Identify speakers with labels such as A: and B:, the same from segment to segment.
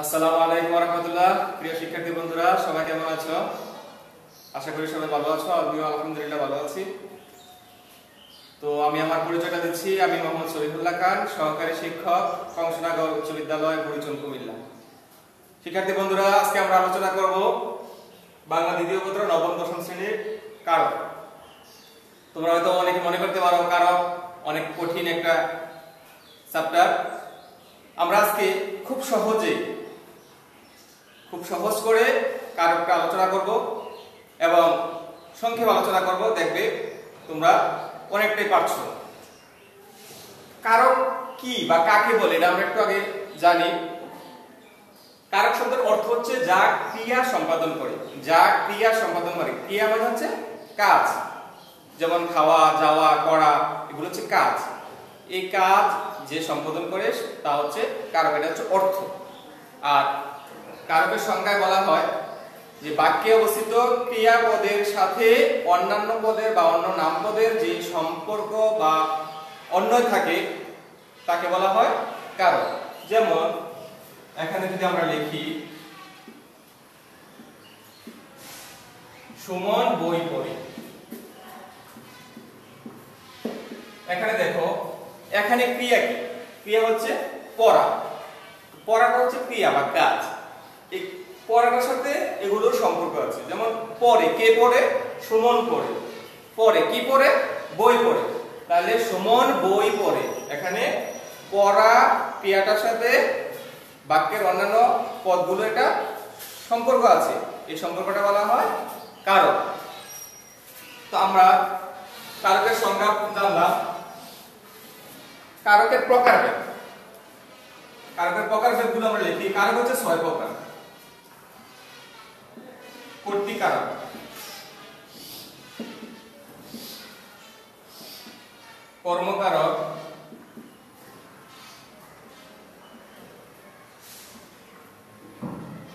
A: আসসালামু আলাইকুম ওয়া রাহমাতুল্লাহ। প্রিয় শিক্ষার্থী বন্ধুরা, সবাই কেমন আছো? আশা করি সবাই ভালো আছো। আমিও আলহামদুলিল্লাহ ভালো আছি। তো আমি আমার পরিচয়টা দিচ্ছি। আমি মোহাম্মদ শরীফুল্লাহ খান, সহকারী শিক্ষক, কংসনগর উচ্চ বিদ্যালয়, বুড়িচং, কুমিল্লা। শিক্ষার্থী বন্ধুরা, আজকে আমরা আলোচনা করব বাংলা দ্বিতীয় পত্র নবম দশম শ্রেণীর কারক। তোমরা হয়তো অনেকে মনে করতে পারো কারক অনেক কঠিন একটা চ্যাপ্টার। আমরা আজকে খুব সহজ করে কারকটা আলোচনা করব এবং সংক্ষেপে আলোচনা করব। দেখবে তোমরা অনেকটাই পারছো। কারক কি বা কাকে বলে এটা আমরা একটু আগে জানি। কারক শব্দের অর্থ হচ্ছে যা ক্রিয়া সম্পাদন করে। ক্রিয়া মানে হচ্ছে কাজ, যেমন খাওয়া, যাওয়া, করা, এগুলো হচ্ছে কাজ। এই কাজ যে সম্পাদন করে তা হচ্ছে কারক। এটা হচ্ছে অর্থ। আর কারকের সংজ্ঞায় বলা হয় যে বাক্যে অবস্থিত ক্রিয়াপদের সাথে অন্যান্য পদের বা অন্য নামপদের যে সম্পর্ক বা অন্বয় থাকে তাকে বলা হয় কারক। যেমন এখানে যদি আমরা লিখি সুমন বই পড়ে, এখানে দেখো এখানে ক্রিয়া কি? ক্রিয়া হচ্ছে পড়া। পড়াটা হচ্ছে ক্রিয়া বা কাজ। এই পড়াটার সাথে এগুলোর সম্পর্ক আছে। যেমন পড়ে, কে পড়ে? সুমন পড়ে। পড়ে কি পড়ে? বই পড়ে। তাহলে সুমন বই পড়ে, এখানে পড়া ক্রিয়াটার সাথে বাক্যের অন্যান্য পদগুলো এটা সম্পর্ক আছে। এই সম্পর্কটা বলা হয় কারক। তো আমরা কারকের সংজ্ঞা জানলাম। কারকের প্রকারভেদ। কারকের প্রকারভেদগুলো আমরা লিখি। কারক হচ্ছে 6 প্রকার। কর্তৃকারক, কর্মকারক,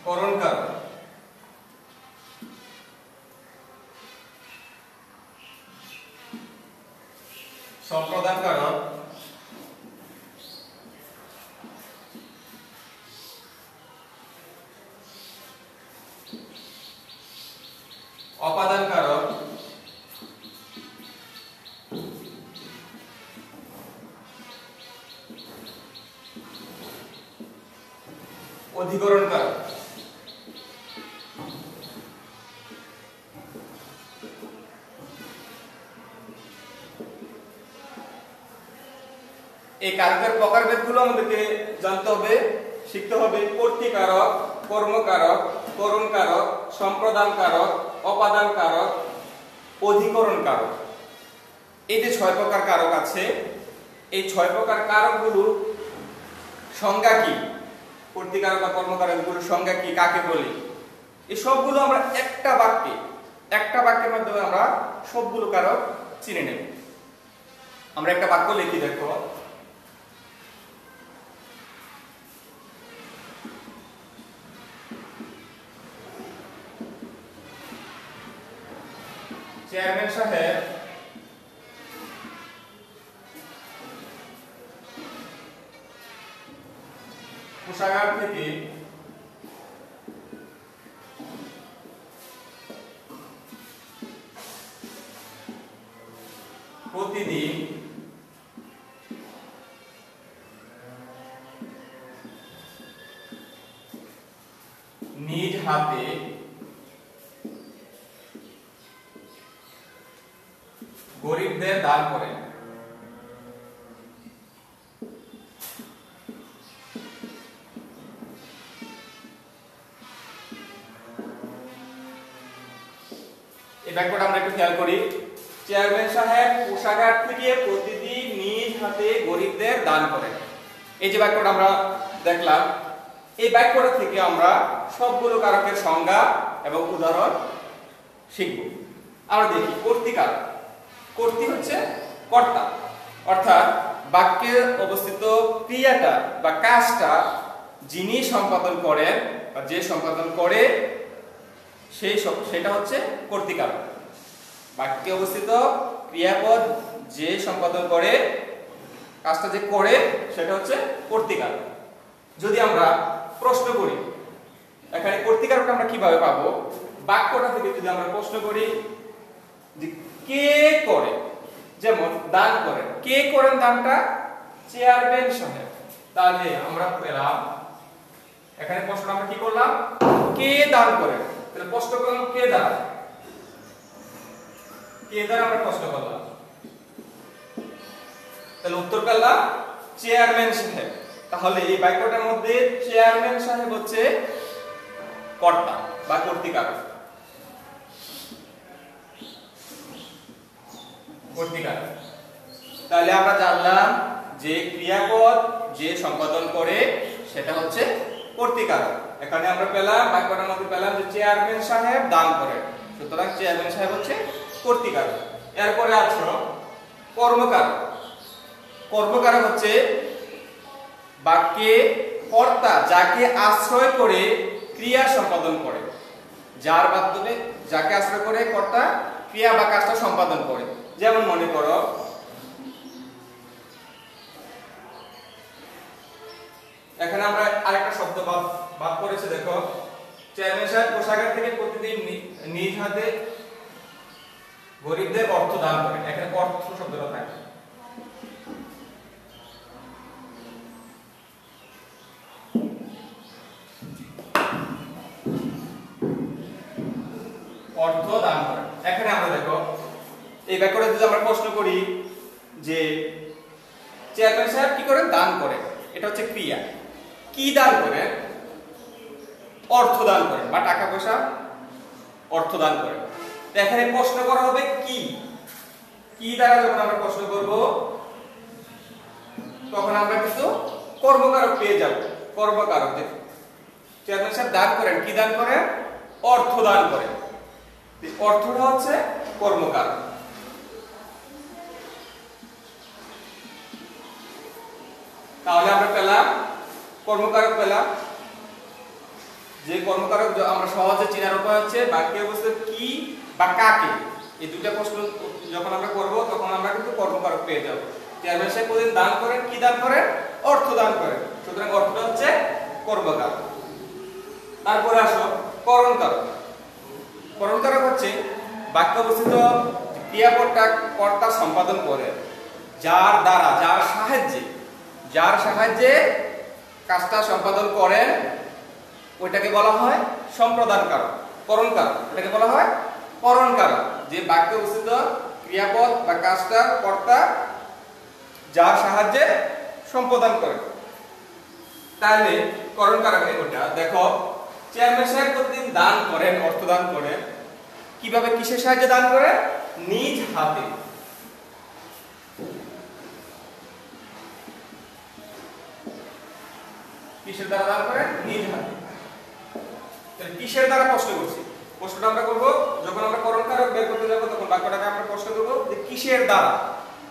A: করণকারক, সম্প্রদানকারক, অপাদানকারক, অধিকরণকারক। এই কারকের প্রকারভেদগুলো আমাদেরকে জানতে হবে, শিখতে হবে। কর্তৃকারক, কর্মকারক, করণকারক, সম্প্রদানকারক, অপাদানকারক, অধিকরণকারক। এই যে 6 প্রকার কারক আছে, এই 6 প্রকার কারকগুলোর সংজ্ঞা কি? কর্তৃকারক বা কর্মকারকগুলোর সংজ্ঞা কি, কাকে বলে? এই সবগুলো আমরা একটা বাক্যের মাধ্যমে আমরা সবগুলো কারক চিনে নেব। আমরা একটা বাক্য লিখি। দেখো, চেয়ারম্যান সাহেব কোষাগার থেকে প্রতিদিন নিজ হাতে গরিবদের দান করেন। এই বাক্যটা আমরা একটু খেয়াল করি। চেয়ারম্যান সাহেব কোষাগার থেকে প্রতিদিন নিজ হাতে গরিবদের দান করেন। এই যে বাক্যটা আমরা দেখলাম, এই বাক্যটা থেকে আমরা সবগুলো কারকের সংজ্ঞা এবং উদাহরণ শিখব। আমরা দেখি কর্তৃকারক। কর্তৃ হচ্ছে কর্তা, অর্থাৎ বাক্যে অবস্থিত ক্রিয়াটা বা কাজটা যিনি সম্পাদন করেন বা যে সম্পাদন করে সেটা হচ্ছে কর্তৃকারক। বাক্যে অবস্থিত ক্রিয়াপদ যে সম্পাদন করে, কাজটা যে করে, সেটা হচ্ছে কর্তৃকারক। যদি আমরা প্রশ্ন করি, এখানে কর্তৃকারক আমরা কিভাবে পাবো? বাক্যটা থেকে যদি আমরা প্রশ্ন করি যে কে করে, যেমন দান করেন, কে করেন দানটা? চেয়ারম্যান সাহেব। তাহলে আমরা পেলাম এখানে প্রশ্ন আমরা কি করলাম? কে দান করেন। তাহলে প্রশ্ন করলাম কে দান, কে দান আমরা প্রশ্ন করলাম, তাহলে উত্তর পেলাম চেয়ারম্যান সাহেব। তাহলে এই বাক্যটার মধ্যে চেয়ারম্যান সাহেব হচ্ছে কর্তা বা কর্তৃকারক। কর্তৃকারক। তাহলে আমরা জানলাম যে ক্রিয়াপদ যে সম্পাদন করে সেটা হচ্ছে কর্তৃকারক। এখানে আমরা পেলাম বাক্যটার মধ্যে পেলাম যে চেয়ারম্যান সাহেব দান করেন, সুতরাং চেয়ারম্যান সাহেব হচ্ছে কর্তৃকারক। এরপরে আছে কর্মকারক। কর্মকারক হচ্ছে বাক্যে কর্তা যাকে আশ্রয় করে ক্রিয়া সম্পাদন করে, যার মাধ্যমে যাকে আশ্রয় করে কর্তা ক্রিয়া বা কাজটা সম্পাদন করে। যেমন মনে করো এখানে আমরা আরেকটা শব্দ বাদ করেছি, দেখো চেয়ারম্যান সাহেব কোষাগার থেকে প্রতিদিন নিজ হাতে গরিবদের অর্থ দান করেন। এখানে অর্থ শব্দটা থাকে, অর্থ দান করেন। এখানে আমরা দেখো এই বাক্যটা যদি আমরা প্রশ্ন করি যে চেয়ারম্যান সাহেব কি করেন? দান করেন, এটা হচ্ছে ক্রিয়া। কি দান করেন? অর্থ দান করেন বা টাকা পয়সা অর্থ দান করেন। তো এখানে প্রশ্ন করা হবে কি, কি দ্বারা যখন আমরা প্রশ্ন করব তখন আমরা কিন্তু কর্মকারক পেয়ে যাব। কর্মকারক, চেয়ারম্যান সাহেব দান করেন, কি দান করেন? অর্থ দান করেন। অর্থটা হচ্ছে কর্মকারক। তাহলে আমরা পেলাম কর্মকারক পেলাম। যে কর্মকারক আমরা সহজে চেনার উপায় হচ্ছে বাক্যে অবস্থা কি বা কাকে। এই দুটো প্রশ্ন যখন আমরা করব তখন আমরা কিন্তু কর্মকারক পেয়ে যাব। চেয়ারম্যান সাহেব প্রতিদিন দান করেন, কি দান করেন? অর্থ দান করেন, সুতরাং অর্থটা হচ্ছে কর্মকারক। তারপরে আসো করণকারক। করণকারক হচ্ছে বাক্যে অবস্থিত ক্রিয়াপদটা কর্তা সম্পাদন করে, যার দ্বারা যার সাহায্যে কাজটা সম্পাদন করেন ওইটাকে বলা হয় সম্প্রদানকারক, করণকারক। এটাকে বলা হয় করণকারক। যে বাক্যে অবস্থিত ক্রিয়াপদ বা কাজটা কর্তা যার সাহায্যে সম্পাদন করে, তাহলে করণকারক ওটা। দেখো চেয়ারম্যান সাহেব প্রতিদিন দান করেন, অর্থ দান করেন। কিভাবে, কিসের সাহায্যে দান করেন? নিজ হাতে। কিসের দ্বারা দান করেন? নিজ হাতে। তাহলে কিসের দ্বারা প্রশ্ন করছি? প্রশ্নটা আমরা করব যখন আমরা করণকারক বের করতে যাব তখন বাক্যটাকে আমরা প্রশ্ন করব যে কিসের দ্বারা,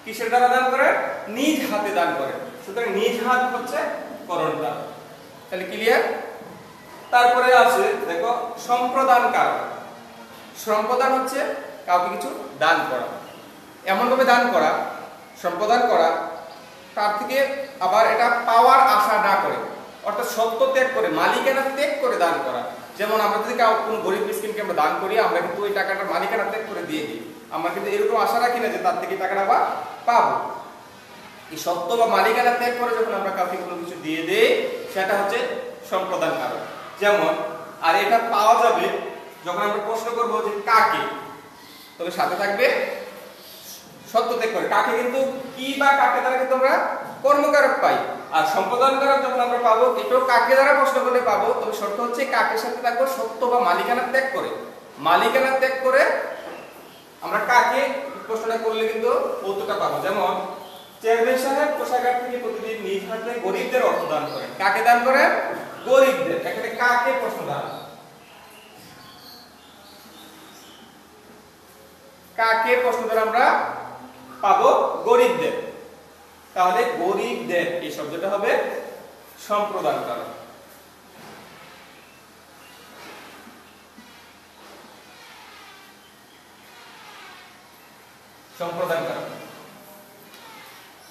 A: কিসের দ্বারা দান করেন? নিজ হাতে দান করেন, সুতরাং নিজ হাত হচ্ছে করণকারক। তাহলে ক্লিয়ার? তারপরে আছে দেখো সম্প্রদানকারক। সম্প্রদান হচ্ছে কাউকে কিছু দান করা, এমন ভাবে দান করা, সম্প্রদান করা, তার থেকে আবার এটা পাওয়ার আশা না করে, অর্থাৎ সত্য ত্যাগ করে, মালিকানা ত্যাগ করে দান করা। যেমন আমরা যদি কোনো গরিব মিসকিনকে আমরা দান করি, আমরা কিন্তু ওই টাকাটা মালিকানা ত্যাগ করে দিয়ে দিই, আমরা কিন্তু এরকম আশা রাখি না যে তার থেকে টাকাটা আবার পাবো। এই সত্য বা মালিকানা ত্যাগ করে যখন আমরা কাউকে কোনো কিছু দিয়ে দেই সেটা হচ্ছে সম্প্রদানকারক। যেমন, আর এটা পাওয়া যাবে যখন আমরা প্রশ্ন করব যে কাকে, তবে সাথে থাকবে সত্য ত্যাগ করে। কাকে কিন্তু কি বা কাকে দ্বারা কিন্তু আমরা কর্মকারক পাই। আর সম্প্রদানকারক যখন আমরা পাবো এটাও কাকে দ্বারা প্রশ্ন করলে পাবো, তবে শর্ত হচ্ছে কাকের সাথে থাকবো সত্য বা মালিকানা ত্যাগ করে। মালিকানা ত্যাগ করে আমরা কাকে প্রশ্নটা করলে কিন্তু উত্তরটা পাবো। যেমন চেয়ারম্যান সাহেব কোষাগার থেকে প্রতিদিন নিজ হাতে গরিবদের অর্থ দান করেন। কাকে দান করেন? গরিবদের। এখানে কাকে প্রশ্ন দান, কাকে প্রশ্ন দ্বারা আমরা পাবো? গরিবদের। তাহলে গরিবদের এই শব্দটা হবে সম্প্রদানকারক। সম্প্রদানকারক।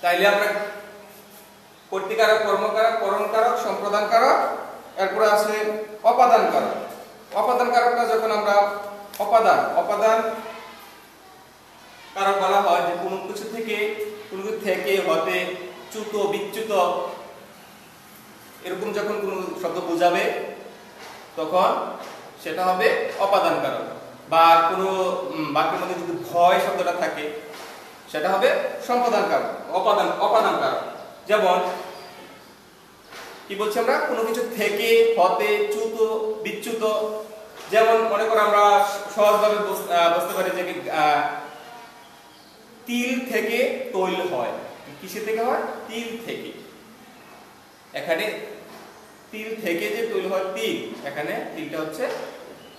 A: তাইলে আমরা কর্তৃকারক, কর্মকারক, করণকারক, সম্প্রদানকারক এরপরে আছে অপাদান কারক। অপাদান কারকটা যখন আমরা অপাদান কারক বলা হয় যে কোনো কিছু থেকে হতে চ্যুত বিচ্যুত এরকম যখন কোনো শব্দ বোঝাবে তখন সেটা হবে অপাদান কারক। বা কোনো বাক্যের মধ্যে যদি ভয় শব্দটা থাকে সেটা হবে সম্পাদন কারক, অপাদান কারক। যেমন কি বলছি আমরা, কোনো কিছু থেকে হতে চ্যুত বিচ্যুত। যেমন মনে করো আমরা সহজভাবে বুঝতে পারি যে তিল থেকে তৈল হয়। কিসে থেকে হয়? তিল থেকে। এখানে তিল থেকে যে তৈল হয় তিল, এখানে তিলটা হচ্ছে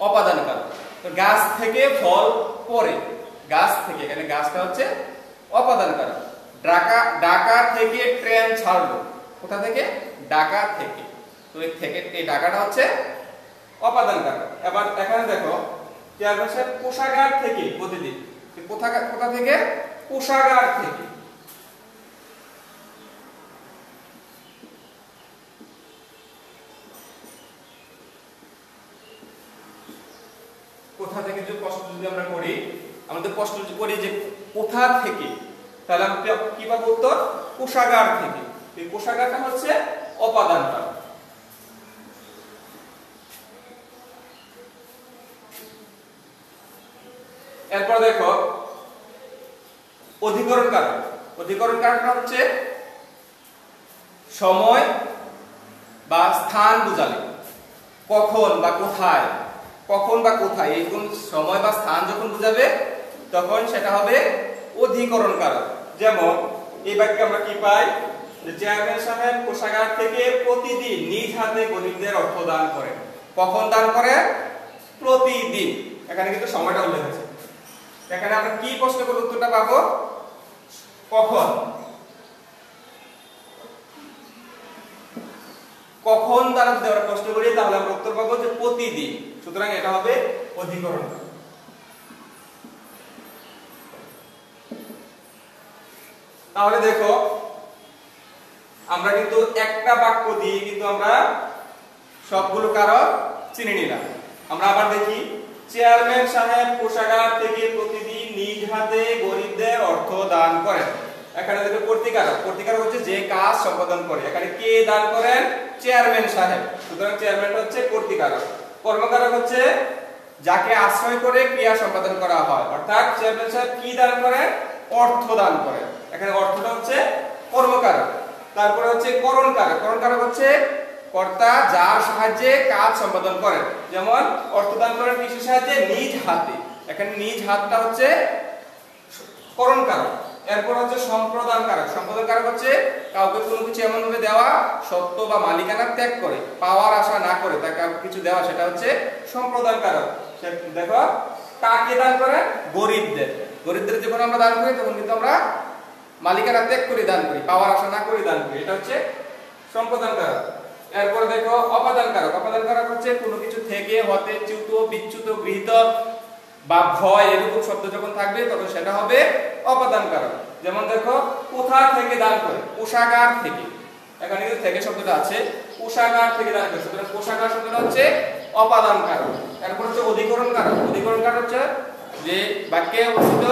A: অপাদান কারক। তো গাছ থেকে ফল পড়ে, গাছ থেকে, এখানে গাছটা হচ্ছে অপাদান কারক। ঢাকা থেকে ট্রেন ছাড়লো, কোথা থেকে? ঢাকা থেকে। তো এই থেকে, এই ঢাকাটা হচ্ছে অপাদান কারক। এবার এখানে দেখো কোষাগার থেকে প্রতিদিন, কোথা থেকে? কোষাগার থেকে। কোথা থেকে যে প্রশ্ন যদি আমরা করি, আমাদের প্রশ্ন যদি করি যে কোথা থেকে, তাহলে আমরা কি পাবো উত্তর? কোষাগার থেকে। এই কোষাগারটা হচ্ছে অপাদান কারক। এরপর দেখো অধিকরণ কারক। অধিকরণ কারকটা হচ্ছে সময় বা স্থান বোঝালে, কখন বা কোথায়, এইরকম সময় বা স্থান যখন বোঝাবে তখন সেটা হবে অধিকরণ কারক। যেমন এই বাক্যে আমরা কি পাই? চেয়ারম্যান সাহেব কোষাগার থেকে প্রতিদিন নিজ হাতে গরিবদের অর্থ দান করেন। কখন দান করেন? প্রতিদিন। এখানে কিন্তু সময়টা উল্লেখ আছে। এখানে আমরা কি প্রশ্ন করে উত্তরটা পাবো? কখন। কখন দ্বারা যদি আমরা প্রশ্ন করি তাহলে আমরা উত্তর পাবো যে প্রতিদিন। সুতরাং এটা হবে অধিকরণ। তাহলে দেখো আমরা কিন্তু একটা বাক্য দিয়ে কিন্তু আমরা সবগুলো কারক চিনে নিলাম। আমরা আবার দেখি, চেয়ারম্যান সাহেব কোষাগার থেকে প্রতিদিন নিজ হাতে গরিবদের অর্থ দান করেন। এখানে দেখো কর্তৃকারক। কর্তৃকারক হচ্ছে যে কাজ সম্পাদন করে। এখানে কে দান করেন? চেয়ারম্যান সাহেব। সুতরাং চেয়ারম্যানটা হচ্ছে কর্তৃকারক। কর্মকারক হচ্ছে যাকে আশ্রয় করে ক্রিয়া সম্পাদন করা হয়, অর্থাৎ চেয়ারম্যান সাহেব কি দান করেন? অর্থ দান করেন। এখানে অর্থটা হচ্ছে কর্মকারক। তারপরে হচ্ছে করণকারক। করণকারক হচ্ছে কর্তা যার সাহায্যে কাজ সম্পাদন করেন। যেমন অর্থ দান করেন কিসের সাহায্যে? নিজ হাতে। এখানে নিজ হাতটা হচ্ছে করণকারক। এরপর হচ্ছে সম্প্রদান কারক। সম্প্রদান কারক হচ্ছে কাউকে কোনো কিছু এমন ভাবে দেওয়া, সত্য বা মালিকানা ত্যাগ করে, পাওয়ার আশা না করে তাকে কিছু দেওয়া, সেটা হচ্ছে সম্প্রদান কারক। দেখো কাকে দান করে? গরিবদের। গরিবদের যখন আমরা দান করি তখন কিন্তু আমরা মালিকানা ত্যাগ করে দান করি, পাওয়ার আশা না করে দান করি। এটা হচ্ছে সম্প্রদান কারক। এরপর দেখো অপাদান কারক। অপাদান কারক হচ্ছে কোনো কিছু থেকে হতে চ্যুত বিচ্যুত গৃহীত বা ভয় এরকম শব্দ যখন থাকবে তখন সেটা হবে অপাদান কারক। যেমন দেখো কোথা থেকে দান করে? কোষাগার থেকে। এখানে কিন্তু থেকে শব্দটা আছে, কোষাগার থেকে দান করে। সুতরাং কোষাগার শব্দটা হচ্ছে অপাদান কারক। এরপর হচ্ছে অধিকরণ কারক। অধিকরণ কারক হচ্ছে যে বাক্যে অবস্থিত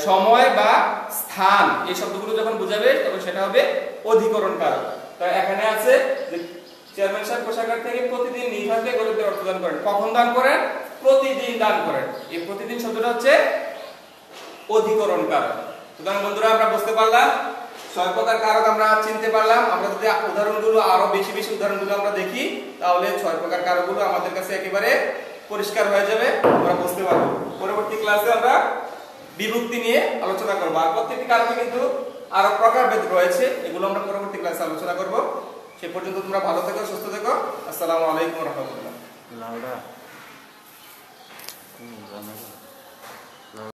A: সময় বা স্থান এই শব্দগুলো যখন বোঝাবে তখন সেটা হবে অধিকরণ কারক। তো এখানে আছে যে চেয়ারম্যান সাহেব কোষাগার থেকে প্রতিদিন নিজ হাতে গরিবদের অর্থ দান করেন। কখন দান করেন? প্রতিদিন দান করেন। এই প্রতিদিন শব্দটা হচ্ছে অধিকরণ কারক। সুতরাং বন্ধুরা আমরা বুঝতে পারলাম 6 প্রকার কারক আমরা চিনতে পারলাম। আমরা যদি উদাহরণগুলো আরো বেশি উদাহরণগুলো আমরা দেখি তাহলে 6 প্রকার কারকগুলো আমাদের কাছে একেবারে পরিষ্কার হয়ে যাবে, আমরা বুঝতে পারবো। পরবর্তী ক্লাসে আমরা বিভক্তি নিয়ে আলোচনা করব। আর প্রত্যেকটি কারকে কিন্তু আরো প্রকারভেদ রয়েছে, এগুলো আমরা পরবর্তী ক্লাসে আলোচনা করব। সে পর্যন্ত তোমরা ভালো থেকো, সুস্থ থেকো। আসসালামু আলাইকুম ওয়া রাহমাতুল্লাহ।